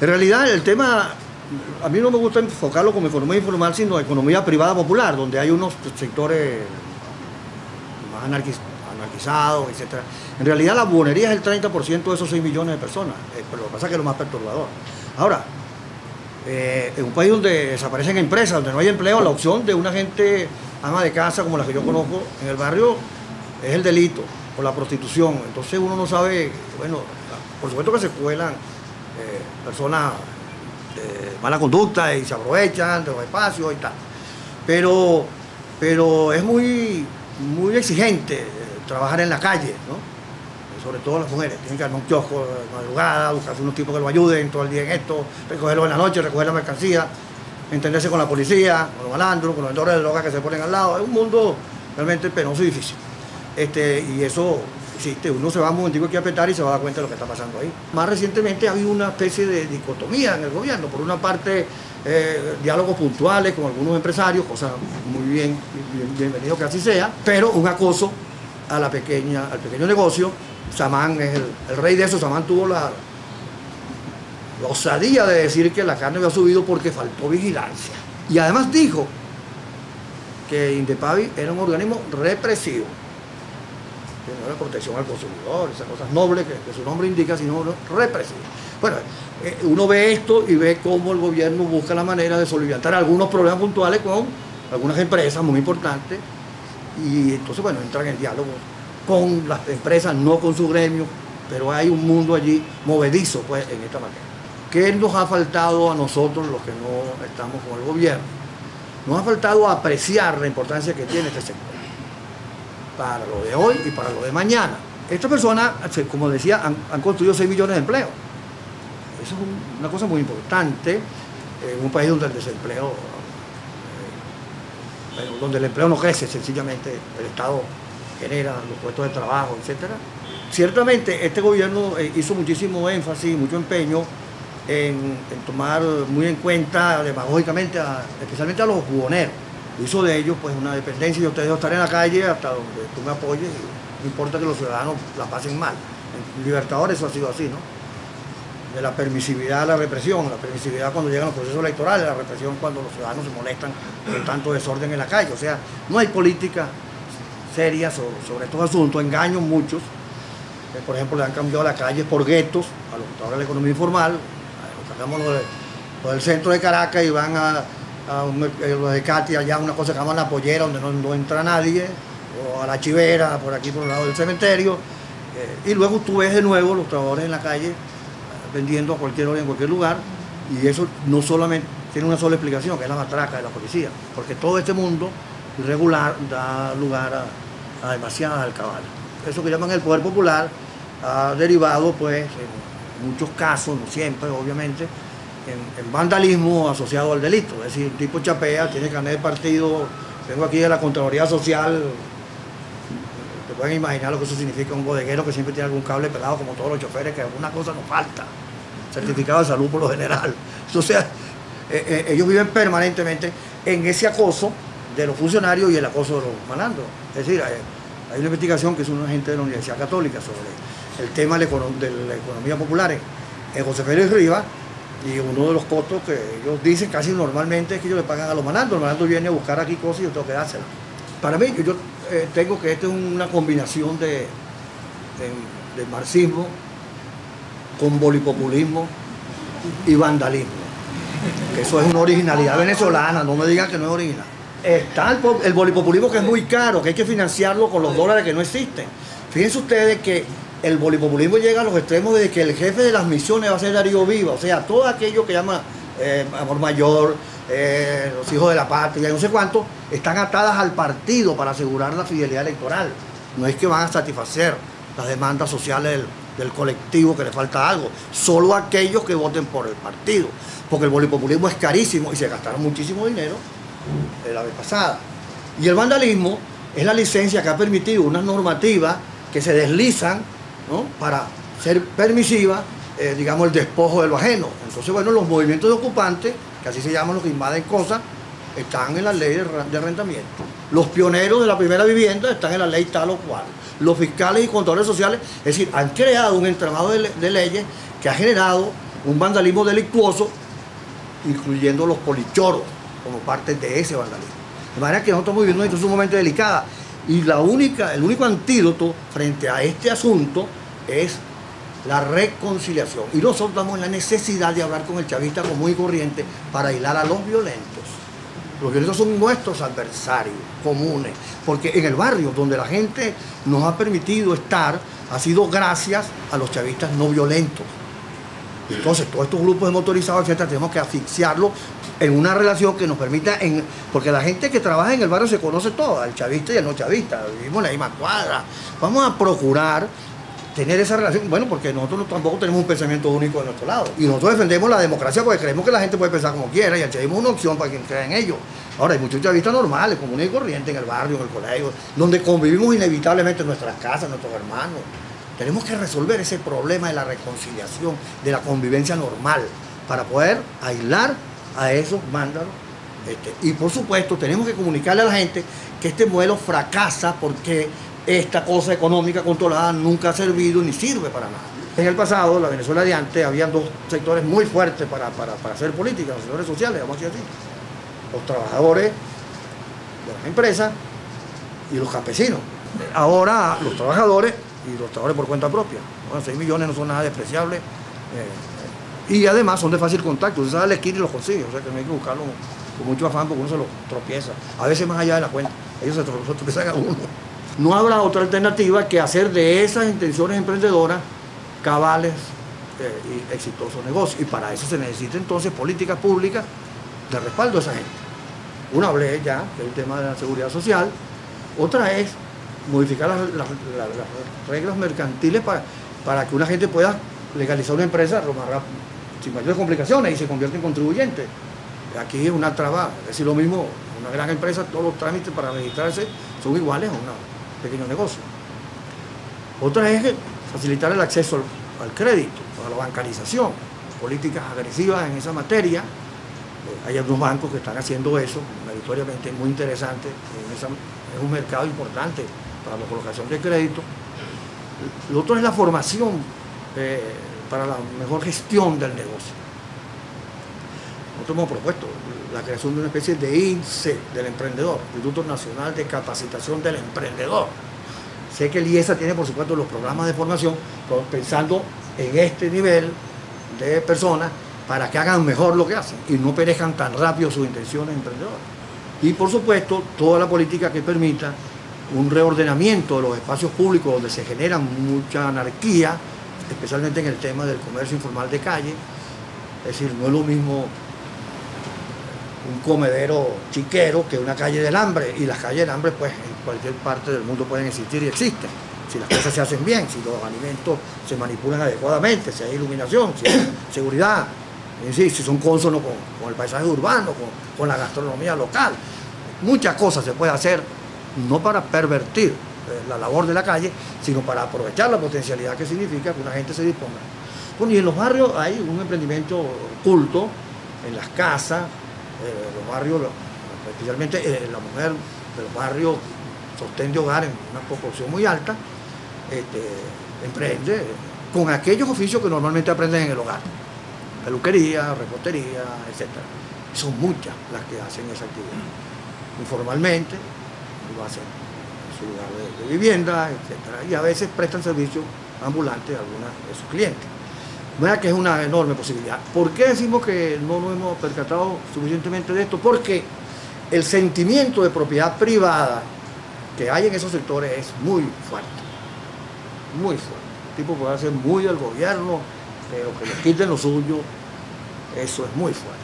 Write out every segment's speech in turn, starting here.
En realidad el tema, a mí no me gusta enfocarlo como economía informal, sino economía privada popular, donde hay unos sectores más anarquizados, etc. En realidad la buonería es el 30% de esos 6 millones de personas, pero lo que pasa es que es lo más perturbador. Ahora, en un país donde desaparecen empresas, donde no hay empleo, la opción de una gente ama de casa como la que yo conozco en el barrio es el delito o la prostitución. Entonces uno no sabe, bueno, por supuesto que se cuelan personas de mala conducta y se aprovechan de los espacios y tal. Pero es muy exigente trabajar en la calle, ¿no? Sobre todo las mujeres, tienen que armar un kiosco de madrugada, buscarse unos tipos que lo ayuden todo el día en esto, recogerlo en la noche, recoger la mercancía, entenderse con la policía, con los malandros, con los vendedores de drogas que se ponen al lado. Es un mundo realmente penoso y difícil. Y eso existe. Uno se va un momentico aquí a apretar y se va a dar cuenta de lo que está pasando ahí. Más recientemente ha habido una especie de dicotomía en el gobierno. Por una parte, diálogos puntuales con algunos empresarios, cosa muy bienvenido que así sea, pero un acoso al pequeño negocio. Samán es el rey de eso. Samán tuvo la osadía de decir que la carne había subido porque faltó vigilancia. Y además dijo que Indepavi era un organismo represivo, que no era protección al consumidor, esas cosas nobles que su nombre indica, sino represivo. Bueno, uno ve esto y ve cómo el gobierno busca la manera de solventar algunos problemas puntuales con algunas empresas muy importantes, y entonces, bueno, entran en diálogo con las empresas, no con su gremio, pero hay un mundo allí movedizo, pues, en esta materia. ¿Qué nos ha faltado a nosotros, los que no estamos con el gobierno? Nos ha faltado apreciar la importancia que tiene este sector para lo de hoy y para lo de mañana. Estas personas, como decía, han construido 6 millones de empleos. Eso es una cosa muy importante en un país donde el desempleo, donde el empleo no crece, sencillamente el Estado genera los puestos de trabajo, etc. Ciertamente este gobierno hizo muchísimo énfasis, mucho empeño en tomar muy en cuenta demagógicamente, especialmente a los buhoneros. Hizo de ellos pues una dependencia, y yo te dejo estar en la calle hasta donde tú me apoyes, y no importa que los ciudadanos la pasen mal. En Libertadores eso ha sido así, ¿no? De la permisividad a la represión, la permisividad cuando llegan los procesos electorales, la represión cuando los ciudadanos se molestan con tanto desorden en la calle. O sea, no hay política seria sobre estos asuntos, engaños muchos. Por ejemplo, le han cambiado la calle por guetos a los que ahora la economía informal. Sacamos los del centro de Caracas y van a los de Cati, allá una cosa que llaman la pollera, donde no entra nadie, o a la chivera, por aquí por el lado del cementerio, y luego tú ves de nuevo los trabajadores en la calle vendiendo a cualquier hora en cualquier lugar, y eso no solamente tiene una sola explicación, que es la matraca de la policía, porque todo este mundo irregular da lugar a demasiadas alcabalas. Eso que llaman el poder popular ha derivado, pues, en muchos casos, no siempre, obviamente, en vandalismo asociado al delito. Es decir, un tipo chapea, tiene carnet de partido, vengo aquí de la Contraloría Social, te pueden imaginar lo que eso significa, un bodeguero que siempre tiene algún cable pelado, como todos los choferes, que alguna cosa nos falta, certificado de salud por lo general. Entonces, ellos viven permanentemente en ese acoso de los funcionarios y el acoso de los malandros. Es decir, hay una investigación que hizo una gente de la Universidad Católica sobre el tema de la economía popular en José Félix Rivas, y uno de los costos que ellos dicen casi normalmente es que ellos le pagan a los malandros. El malandro viene a buscar aquí cosas y yo tengo que dárselas. Para mí, yo tengo que esta es una combinación de marxismo con bolipopulismo y vandalismo. Que eso es una originalidad venezolana, no me digan que no es original. Está el bolipopulismo, que es muy caro, que hay que financiarlo con los dólares que no existen. Fíjense ustedes que el bolipopulismo llega a los extremos de que el jefe de las misiones va a ser Darío Viva, o sea, todo aquello que llama Amor Mayor, los hijos de la patria, no sé cuánto, están atadas al partido para asegurar la fidelidad electoral. No es que van a satisfacer las demandas sociales del colectivo que le falta algo, solo aquellos que voten por el partido, porque el bolipopulismo es carísimo y se gastaron muchísimo dinero la vez pasada. Y el vandalismo es la licencia que ha permitido unas normativas que se deslizan, ¿no?, para ser permisiva, digamos, el despojo de lo ajeno. Entonces, bueno, los movimientos de ocupantes, que así se llaman los que invaden cosas, están en la ley de arrendamiento. Los pioneros de la primera vivienda están en la ley tal o cual. Los fiscales y contadores sociales, es decir, han creado un entramado de leyes que ha generado un vandalismo delictuoso, incluyendo los polichoros como parte de ese vandalismo. De manera que nosotros estamos viviendo una situación sumamente delicada y el único antídoto frente a este asunto es la reconciliación. Y nosotros estamos en la necesidad de hablar con el chavista común y corriente para aislar a los violentos. Los violentos son nuestros adversarios comunes, porque en el barrio donde la gente nos ha permitido estar ha sido gracias a los chavistas no violentos. Entonces, todos estos grupos de motorizados, etcétera, tenemos que asfixiarlos en una relación que nos permita, porque la gente que trabaja en el barrio se conoce toda, el chavista y el no chavista, vivimos en la misma cuadra. Vamos a procurar tener esa relación, bueno, porque nosotros tampoco tenemos un pensamiento único de nuestro lado. Y nosotros defendemos la democracia porque creemos que la gente puede pensar como quiera y el chavismo es una opción para quien crea en ello. Ahora, hay muchos chavistas normales, comunes y corrientes en el barrio, en el colegio, donde convivimos inevitablemente en nuestras casas, nuestros hermanos. Tenemos que resolver ese problema de la reconciliación, de la convivencia normal, para poder aislar a esos vándalos. Y por supuesto, tenemos que comunicarle a la gente que este modelo fracasa porque esta cosa económica controlada nunca ha servido ni sirve para nada. En el pasado, la Venezuela de antes, había dos sectores muy fuertes para hacer política, los sectores sociales, vamos a decir así. Los trabajadores de las empresas y los campesinos. Ahora, los trabajadores y los trabajadores por cuenta propia. Bueno, 6 millones no son nada despreciables. Y además son de fácil contacto. Usted sabe la esquina y los consigue. O sea que no hay que buscarlo con mucho afán porque uno se los tropieza. A veces más allá de la cuenta. Ellos se tropiezan a uno. No habrá otra alternativa que hacer de esas intenciones emprendedoras cabales y exitosos negocios. Y para eso se necesita entonces políticas públicas de respaldo a esa gente. Una hablé ya, que es el tema de la seguridad social. Otra es modificar las reglas mercantiles para que una gente pueda legalizar una empresa sin mayores complicaciones y se convierte en contribuyente. Aquí es una traba, es decir, lo mismo, una gran empresa, todos los trámites para registrarse son iguales a un pequeño negocio. Otra es facilitar el acceso al crédito, a la bancarización, políticas agresivas en esa materia. Hay algunos bancos que están haciendo eso, meritoriamente muy interesante, es un mercado importante para la colocación de crédito. Lo otro es la formación para la mejor gestión del negocio. Nosotros hemos propuesto la creación de una especie de INSE del emprendedor, Instituto Nacional de Capacitación del Emprendedor. Sé que el IESA tiene, por supuesto, los programas de formación, pero pensando en este nivel de personas para que hagan mejor lo que hacen y no perezcan tan rápido sus intenciones emprendedoras. Y, por supuesto, toda la política que permita un reordenamiento de los espacios públicos donde se genera mucha anarquía, especialmente en el tema del comercio informal de calle. Es decir, no es lo mismo un comedero chiquero que una calle del hambre, y las calles del hambre pues en cualquier parte del mundo pueden existir y existen, si las cosas se hacen bien, si los alimentos se manipulan adecuadamente, si hay iluminación, si hay seguridad, es decir, si son cónsonos con el paisaje urbano, con la gastronomía local. Muchas cosas se puede hacer, no para pervertir la labor de la calle, sino para aprovechar la potencialidad que significa que una gente se disponga. Bueno, y en los barrios hay un emprendimiento oculto, en las casas, los barrios, especialmente la mujer de los barrios, sostén de hogar en una proporción muy alta, emprende con aquellos oficios que normalmente aprenden en el hogar, peluquería, repostería, etc. Son muchas las que hacen esa actividad, informalmente, lo hacen en su lugar de vivienda, etc. Y a veces prestan servicios ambulantes a algunos de sus clientes. ¿Verdad que es una enorme posibilidad? ¿Por qué decimos que no nos hemos percatado suficientemente de esto? Porque el sentimiento de propiedad privada que hay en esos sectores es muy fuerte, muy fuerte. El tipo puede hacer muy del gobierno, pero que le quiten lo suyo, eso es muy fuerte.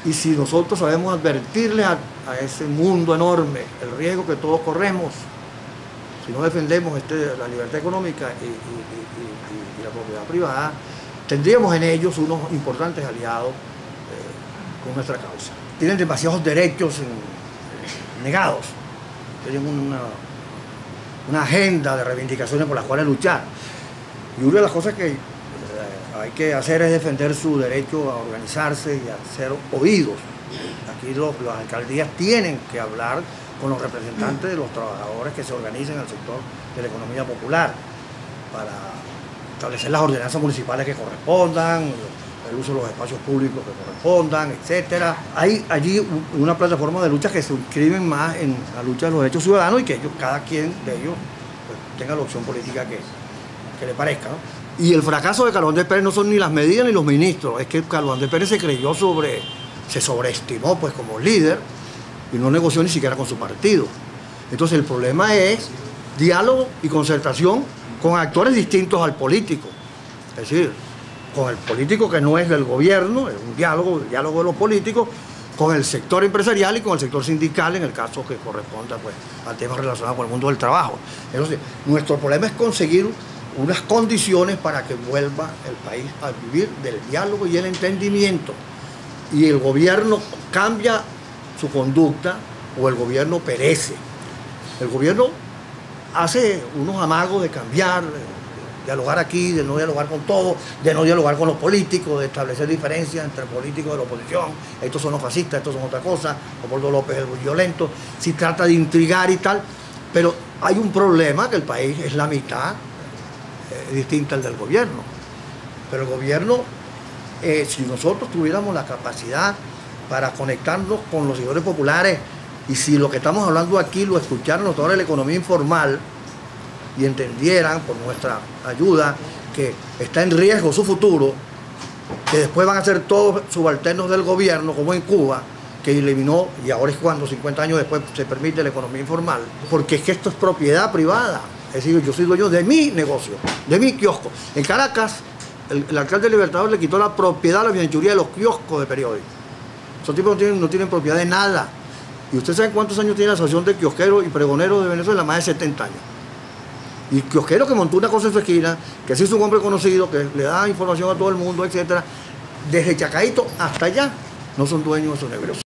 Y si nosotros sabemos advertirle a ese mundo enorme el riesgo que todos corremos, si no defendemos la libertad económica y la propiedad privada, tendríamos en ellos unos importantes aliados con nuestra causa. Tienen demasiados derechos negados, tienen una agenda de reivindicaciones por las cuales luchar. Y una de las cosas que hay que hacer es defender su derecho a organizarse y a ser oídos. Aquí las alcaldías tienen que hablar con los representantes de los trabajadores que se organizan en el sector de la economía popular para establecer las ordenanzas municipales que correspondan, el uso de los espacios públicos que correspondan, etcétera. Hay allí una plataforma de lucha que se inscriben más en la lucha de los derechos ciudadanos y que ellos, cada quien de ellos pues, tenga la opción política que le parezca, ¿no? Y el fracaso de Carlos Andrés Pérez no son ni las medidas ni los ministros, es que Carlos Andrés Pérez se sobreestimó pues como líder y no negoció ni siquiera con su partido. Entonces el problema es diálogo y concertación con actores distintos al político. Es decir, con el político que no es del gobierno, es un diálogo de los políticos, con el sector empresarial y con el sector sindical en el caso que corresponda pues, al tema relacionado con el mundo del trabajo. Entonces, nuestro problema es conseguir unas condiciones para que vuelva el país a vivir del diálogo y el entendimiento. Y el gobierno cambia su conducta o el gobierno perece. El gobierno hace unos amagos de cambiar, de dialogar aquí, de no dialogar con todos, de no dialogar con los políticos, de establecer diferencias entre políticos de la oposición. Estos son los fascistas, estos son otra cosa. Leopoldo López es el violento. Si trata de intrigar y tal. Pero hay un problema, que el país es la mitad distinta al del gobierno. Pero el gobierno, si nosotros tuviéramos la capacidad para conectarnos con los sectores populares y si lo que estamos hablando aquí lo escucharan los sectores de la economía informal y entendieran por nuestra ayuda que está en riesgo su futuro, que después van a ser todos subalternos del gobierno, como en Cuba, que eliminó, y ahora es cuando 50 años después se permite la economía informal, porque es que esto es propiedad privada. Es decir, yo soy dueño de mi negocio, de mi kiosco. En Caracas, el alcalde Libertador le quitó la propiedad a la bienhechuría de los kioscos de periódicos. Esos tipos no tienen propiedad de nada. ¿Y ustedes saben cuántos años tiene la Asociación de Kiosqueros y Pregoneros de Venezuela? Más de 70 años. Y el kiosquero que montó una cosa en su esquina, que se hizo un hombre conocido, que le da información a todo el mundo, etcétera, desde Chacaíto hasta allá, no son dueños de esos negocios.